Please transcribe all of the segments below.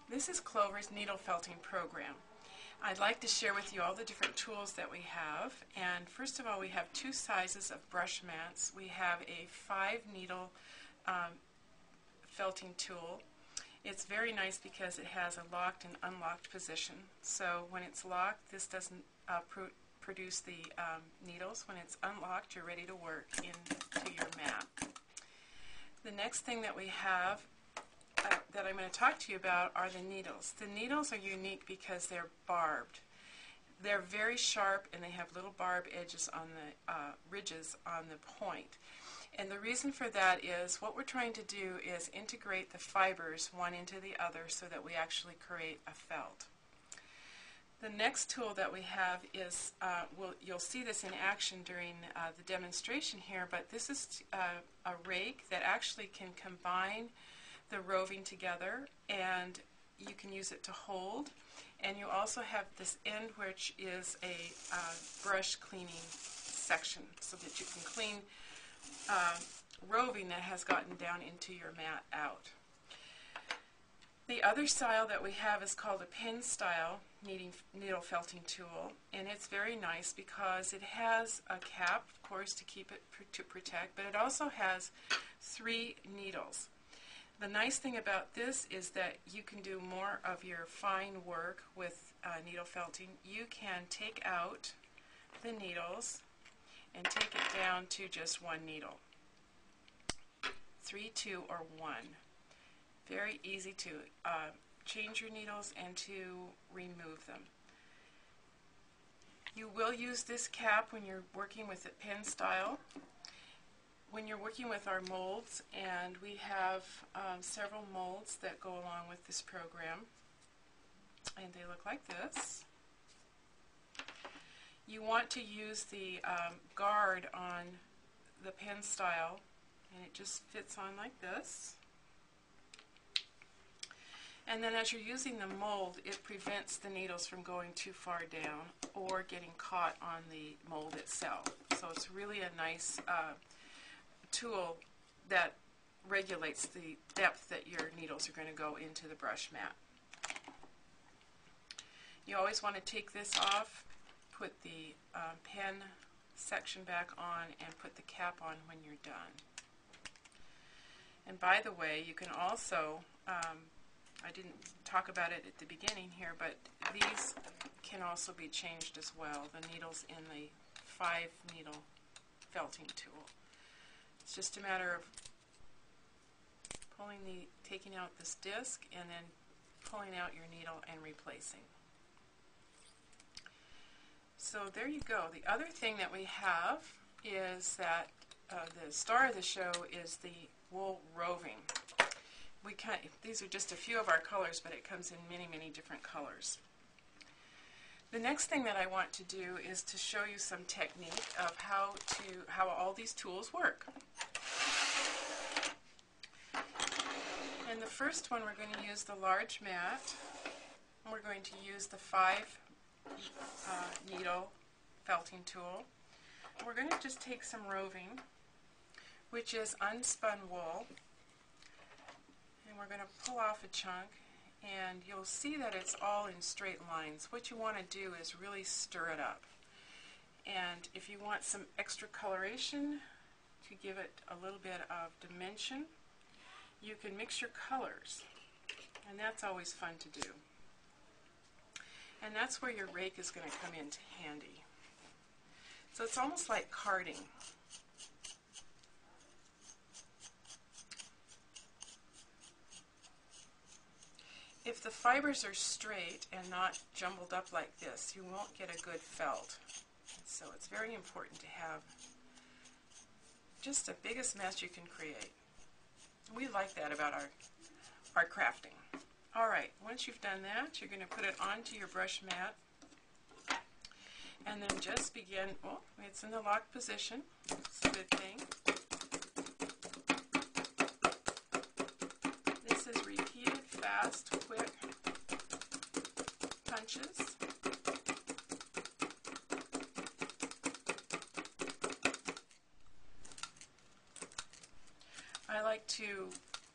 This is Clover's needle felting program. I'd like to share with you all the different tools that we have. And first of all, we have two sizes of brush mats. We have a 5 needle felting tool. It's very nice because it has a locked and unlocked position. So when it's locked, this doesn't produce the needles. When it's unlocked, you're ready to work into your mat. The next thing that we have that I'm going to talk to you about are the needles. The needles are unique because they're barbed. They're very sharp and they have little barb edges on the ridges on the point. And the reason for that is what we're trying to do is integrate the fibers one into the other so that we actually create a felt. The next tool that we have is, you'll see this in action during the demonstration here, but this is a rake that actually can combine the roving together, and you can use it to hold. And you also have this end, which is a brush cleaning section, so that you can clean roving that has gotten down into your mat out. The other style that we have is called a pin style needle felting tool, and it's very nice because it has a cap, of course, to keep it to protect, but it also has 3 needles. The nice thing about this is that you can do more of your fine work with needle felting. You can take out the needles and take it down to just 1 needle. 3, 2, or 1. Very easy to change your needles and to remove them. You will use this cap when you're working with it pin style. When you're working with our molds, and we have several molds that go along with this program, and they look like this. You want to use the guard on the pin style, and it just fits on like this. And then as you're using the mold, it prevents the needles from going too far down or getting caught on the mold itself. So it's really a nice tool that regulates the depth that your needles are going to go into the brush mat. You always want to take this off, put the pen section back on, and put the cap on when you're done. And by the way, you can also, I didn't talk about it at the beginning here, but these can also be changed as well, the needles in the 5 needle felting tool. It's just a matter of taking out this disc and then pulling out your needle and replacing. So there you go. The other thing that we have is that the star of the show is the wool roving. These are just a few of our colors, but it comes in many, many different colors. The next thing that I want to do is to show you some technique of how all these tools work. And the first one, we're going to use the large mat. We're going to use the 5 needle felting tool. We're going to just take some roving, which is unspun wool, and we're going to pull off a chunk, and you'll see that it's all in straight lines. What you want to do is really stir it up. And if you want some extra coloration to give it a little bit of dimension, you can mix your colors, and that's always fun to do. And that's where your rake is going to come into handy. So it's almost like carding. If the fibers are straight and not jumbled up like this, you won't get a good felt. So it's very important to have just the biggest mess you can create. We like that about our crafting. Alright, once you've done that, you're going to put it onto your brush mat and then just begin, well, it's in the locked position. It's a good thing. This is repeated, fast, quick punches. I like to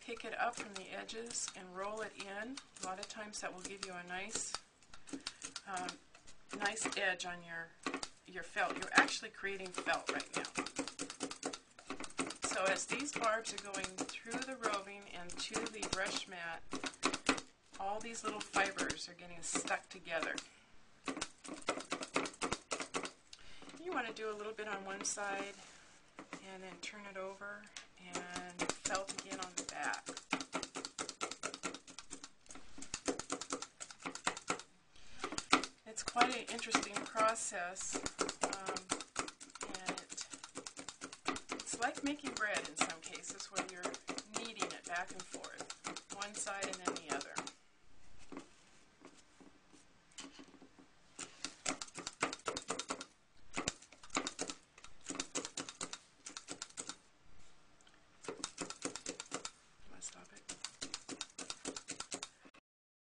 pick it up from the edges and roll it in. A lot of times that will give you a nice nice edge on your felt. You're actually creating felt right now. So as these barbs are going through the roving and to the brush mat, all these little fibers are getting stuck together. You want to do a little bit on one side and then turn it over and felt again on the back. It's quite an interesting process, and it's like making bread in some cases where you're kneading it back and forth, one side and then